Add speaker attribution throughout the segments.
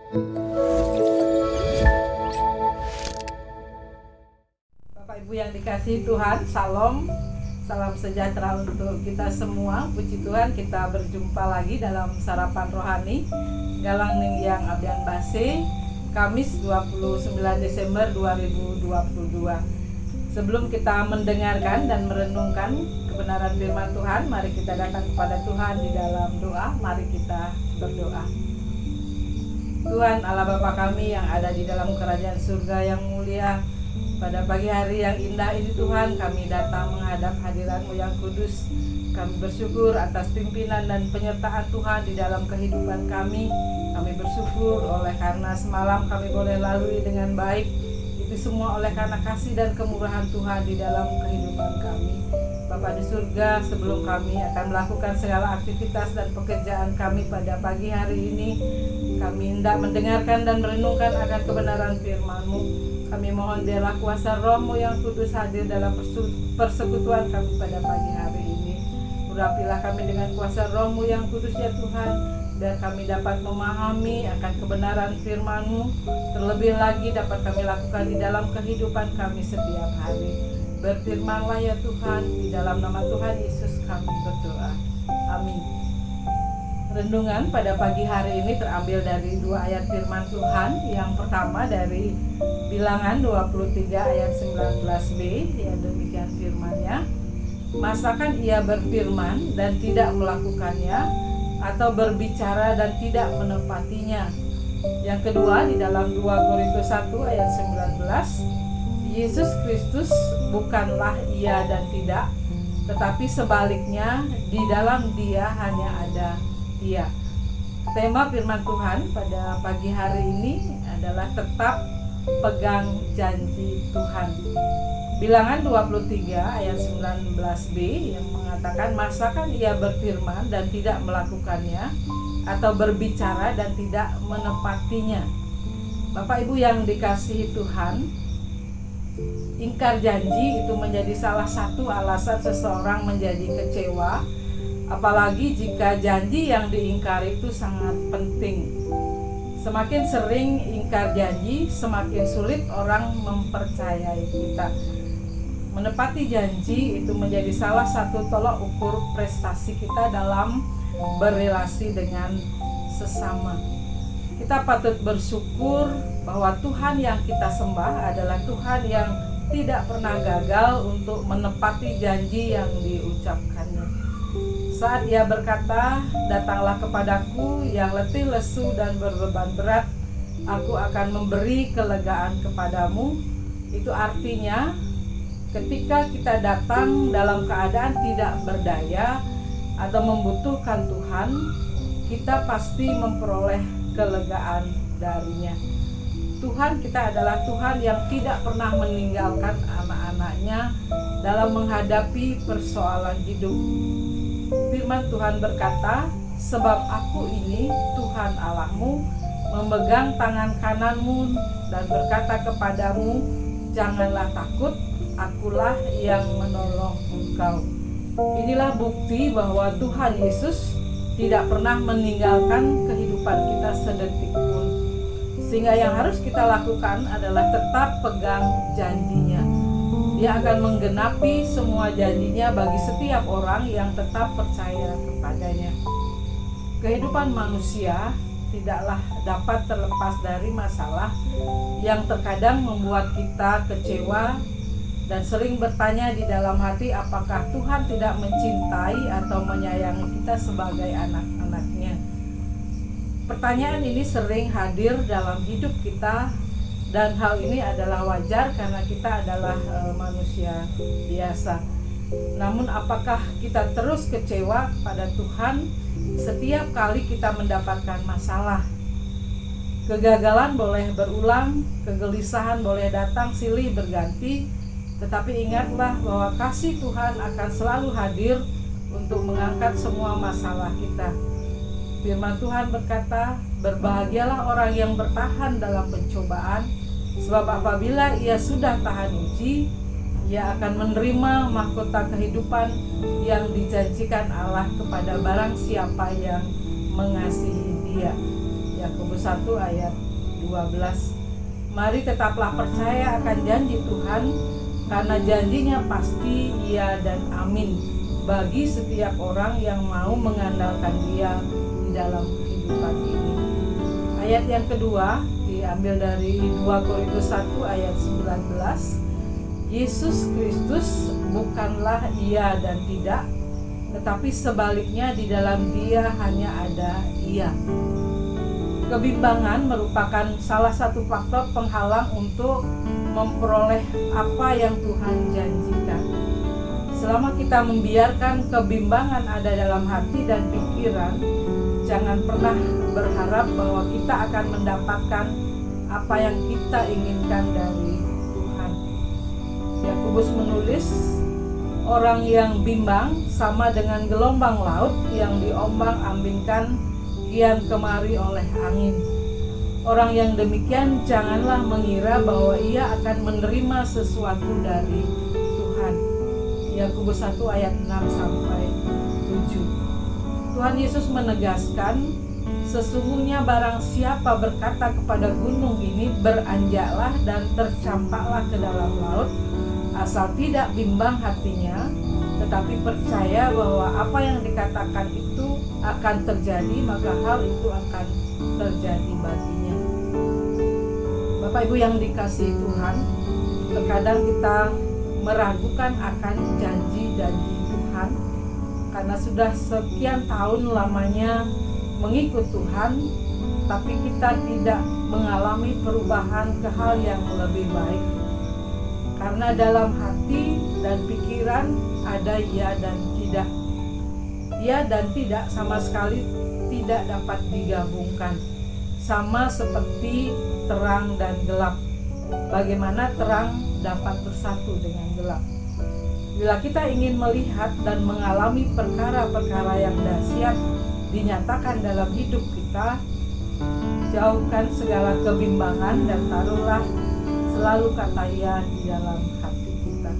Speaker 1: Bapak Ibu yang dikasihi Tuhan, Salam sejahtera untuk kita semua. Puji Tuhan, kita berjumpa lagi dalam Sarapan Rohani Galang Ningyang Abdian Base, Kamis 29 Desember 2022. Sebelum kita mendengarkan dan merenungkan kebenaran firman Tuhan, mari kita datang kepada Tuhan di dalam doa. Mari kita berdoa. Tuhan Allah Bapa kami yang ada di dalam kerajaan surga yang mulia, pada pagi hari yang indah ini Tuhan, kami datang menghadap hadirat-Mu yang kudus. Kami bersyukur atas pimpinan dan penyertaan Tuhan di dalam kehidupan kami. Kami bersyukur oleh karena semalam kami boleh lalui dengan baik. Itu semua oleh karena kasih dan kemurahan Tuhan di dalam kehidupan kami. Bapa di surga, sebelum kami akan melakukan segala aktivitas dan pekerjaan kami pada pagi hari ini, kami hendak mendengarkan dan merenungkan akan kebenaran firman-Mu. Kami mohon biarlah kuasa Roh-Mu yang kudus hadir dalam persekutuan kami pada pagi hari ini. Urapilah kami dengan kuasa Roh-Mu yang kudus ya Tuhan, biar kami dapat memahami akan kebenaran firman-Mu, terlebih lagi dapat kami lakukan di dalam kehidupan kami setiap hari. Berfirmanlah ya Tuhan, di dalam nama Tuhan Yesus kami berdoa. Amin. Renungan pada pagi hari ini terambil dari dua ayat firman Tuhan. Yang pertama dari Bilangan 23 ayat 19b, ya demikian firman-Nya. Masakan ia berfirman dan tidak melakukannya, atau berbicara dan tidak menepatinya. Yang kedua di dalam 2 Korintus 1 ayat 19, Yesus Kristus bukanlah iya dan tidak, tetapi sebaliknya di dalam Dia hanya ada Dia. Tema firman Tuhan pada pagi hari ini adalah tetap pegang janji Tuhan. Bilangan 23 ayat 19b yang mengatakan, masakan ia berfirman dan tidak melakukannya, atau berbicara dan tidak menepatinya. Bapak Ibu yang dikasihi Tuhan, ingkar janji itu menjadi salah satu alasan seseorang menjadi kecewa, apalagi jika janji yang diingkari itu sangat penting. Semakin sering ingkar janji, semakin sulit orang mempercayai kita. Menepati janji itu menjadi salah satu tolak ukur prestasi kita dalam berrelasi dengan sesama. Kita patut bersyukur bahwa Tuhan yang kita sembah adalah Tuhan yang tidak pernah gagal untuk menepati janji yang diucapkannya. Saat Ia berkata, datanglah kepadaku yang letih lesu dan berbeban berat, aku akan memberi kelegaan kepadamu. Itu artinya ketika kita datang dalam keadaan tidak berdaya atau membutuhkan Tuhan, kita pasti memperoleh kelegaan darinya. Tuhan kita adalah Tuhan yang tidak pernah meninggalkan anak-anaknya dalam menghadapi persoalan hidup. Firman Tuhan berkata, sebab aku ini Tuhan Allahmu, memegang tangan kananmu dan berkata kepadamu, janganlah takut, akulah yang menolong engkau. Inilah bukti bahwa Tuhan Yesus tidak pernah meninggalkan kehidupan kita sedetik pun. Sehingga yang harus kita lakukan adalah tetap pegang janjinya. Dia akan menggenapi semua janjinya bagi setiap orang yang tetap percaya kepadanya. Kehidupan manusia tidaklah dapat terlepas dari masalah yang terkadang membuat kita kecewa dan sering bertanya di dalam hati, apakah Tuhan tidak mencintai atau menyayangi kita sebagai anak-anaknya. Pertanyaan ini sering hadir dalam hidup kita, dan hal ini adalah wajar karena kita adalah manusia biasa. Namun apakah kita terus kecewa pada Tuhan setiap kali kita mendapatkan masalah? Kegagalan boleh berulang, kegelisahan boleh datang silih berganti, tetapi ingatlah bahwa kasih Tuhan akan selalu hadir untuk mengangkat semua masalah kita. Firman Tuhan berkata, berbahagialah orang yang bertahan dalam pencobaan, sebab apabila ia sudah tahan uji, ia akan menerima mahkota kehidupan yang dijanjikan Allah kepada barang siapa yang mengasihi Dia. Yakobus 1 ayat 12. Mari tetaplah percaya akan janji Tuhan, karena janjinya pasti ya dan amin bagi setiap orang yang mau mengandalkan Dia di dalam kehidupan ini. Ayat yang kedua diambil dari 2 Korintus 1 ayat 19. Yesus Kristus bukanlah iya dan tidak, tetapi sebaliknya di dalam Dia hanya ada iya. Kebimbangan merupakan salah satu faktor penghalang untuk memperoleh apa yang Tuhan janjikan. Selama kita membiarkan kebimbangan ada dalam hati dan pikiran, jangan pernah berharap bahwa kita akan mendapatkan apa yang kita inginkan dari Tuhan. Yakobus menulis, orang yang bimbang sama dengan gelombang laut yang diombang-ambingkan kian kemari oleh angin. Orang yang demikian janganlah mengira bahwa ia akan menerima sesuatu dari Tuhan. Yakobus 1 ayat 6 sampai 7. Tuhan Yesus menegaskan, sesungguhnya barang siapa berkata kepada gunung ini, beranjaklah dan tercampaklah ke dalam laut, asal tidak bimbang hatinya, tetapi percaya bahwa apa yang dikatakan itu akan terjadi, maka hal itu akan terjadi baginya. Bapak Ibu yang dikasihi Tuhan, terkadang kita meragukan akan janji-janji Tuhan karena sudah sekian tahun lamanya mengikut Tuhan, tapi kita tidak mengalami perubahan ke hal yang lebih baik. Karena dalam hati dan pikiran ada ya dan tidak. Ya dan tidak sama sekali tidak dapat digabungkan. Sama seperti terang dan gelap. Bagaimana terang dapat bersatu dengan gelap? Bila kita ingin melihat dan mengalami perkara-perkara yang dahsyat dinyatakan dalam hidup kita, jauhkan segala kebimbangan dan taruhlah selalu kata ya di dalam hati kita.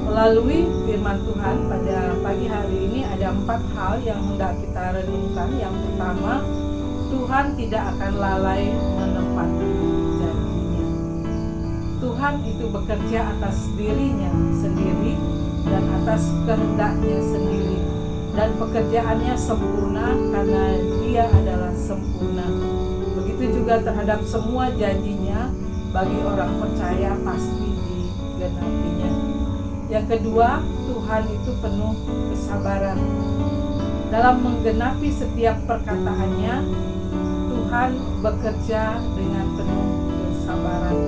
Speaker 1: Melalui firman Tuhan pada pagi hari ini ada 4 hal yang hendak kita renungkan. Yang pertama, Tuhan tidak akan lalai menepati janjinya. Tuhan itu bekerja atas dirinya sendiri dan atas kehendaknya sendiri, dan pekerjaannya sempurna karena Dia adalah sempurna. Begitu juga terhadap semua janjinya, bagi orang percaya pasti digenapinya. Yang kedua, Tuhan itu penuh kesabaran. Dalam menggenapi setiap perkataannya, Tuhan bekerja dengan penuh kesabaran.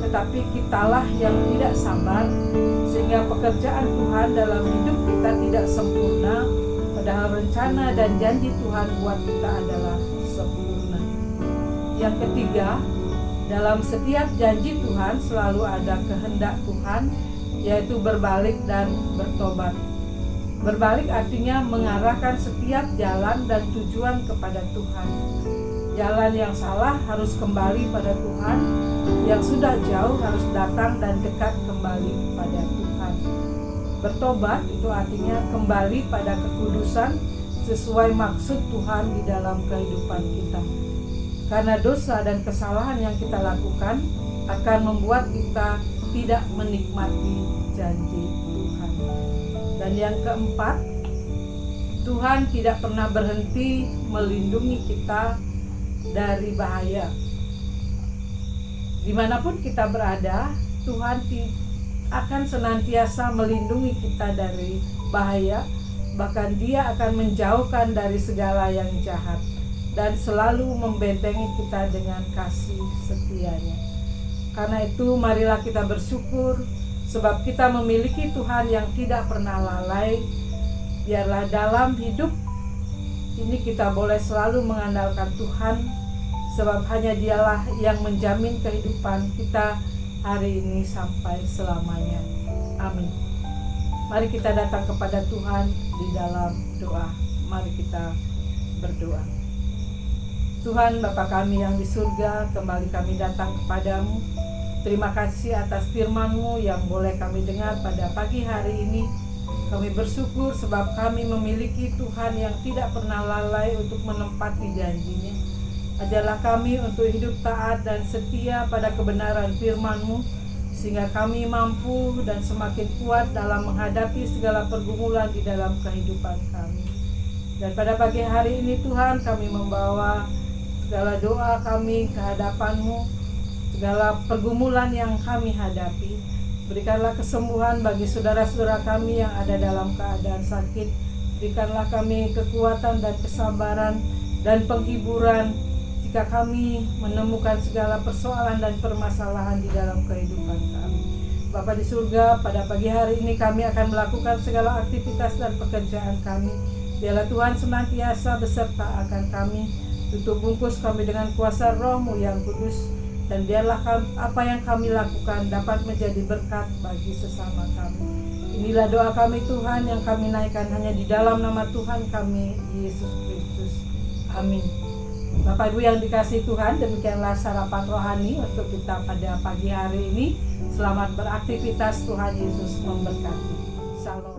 Speaker 1: Tetapi kitalah yang tidak sabar, sehingga pekerjaan Tuhan dalam hidup kita tidak sempurna, padahal rencana dan janji Tuhan buat kita adalah sempurna. Yang ketiga, dalam setiap janji Tuhan selalu ada kehendak Tuhan, yaitu berbalik dan bertobat. Berbalik artinya mengarahkan setiap jalan dan tujuan kepada Tuhan. Jalan yang salah harus kembali pada Tuhan, yang sudah jauh harus datang dan dekat kembali pada Tuhan. Bertobat itu artinya kembali pada kekudusan sesuai maksud Tuhan di dalam kehidupan kita. Karena dosa dan kesalahan yang kita lakukan akan membuat kita tidak menikmati janji Tuhan. Dan yang keempat, Tuhan tidak pernah berhenti melindungi kita dari bahaya. Dimanapun kita berada, Tuhan akan senantiasa melindungi kita dari bahaya. Bahkan Dia akan menjauhkan dari segala yang jahat dan selalu membentengi kita dengan kasih setia-Nya. Karena itu marilah kita bersyukur, sebab kita memiliki Tuhan yang tidak pernah lalai. Biarlah dalam hidup ini kita boleh selalu mengandalkan Tuhan, sebab hanya Dialah yang menjamin kehidupan kita hari ini sampai selamanya. Amin. Mari kita datang kepada Tuhan di dalam doa. Mari kita berdoa. Tuhan Bapa kami yang di surga, kembali kami datang kepadamu. Terima kasih atas firman-Mu yang boleh kami dengar pada pagi hari ini. Kami bersyukur sebab kami memiliki Tuhan yang tidak pernah lalai untuk menempati janji-Nya. Ajarlah kami untuk hidup taat dan setia pada kebenaran firman-Mu, sehingga kami mampu dan semakin kuat dalam menghadapi segala pergumulan di dalam kehidupan kami. Dan pada pagi hari ini Tuhan, kami membawa segala doa kami ke hadapan-Mu, segala pergumulan yang kami hadapi. Berikanlah kesembuhan bagi saudara-saudara kami yang ada dalam keadaan sakit. Berikanlah kami kekuatan dan kesabaran dan penghiburan jika kami menemukan segala persoalan dan permasalahan di dalam kehidupan kami. Bapa di surga, pada pagi hari ini kami akan melakukan segala aktivitas dan pekerjaan kami. Biarlah Tuhan senantiasa beserta akan kami. Tutup bungkus kami dengan kuasa Roh-Mu yang kudus, dan biarlah apa yang kami lakukan dapat menjadi berkat bagi sesama kami. Inilah doa kami Tuhan yang kami naikkan hanya di dalam nama Tuhan kami, Yesus Kristus. Amin. Bapak Ibu yang dikasihi Tuhan, demikianlah sarapan rohani untuk kita pada pagi hari ini. Selamat beraktivitas, Tuhan Yesus memberkati. Shalom.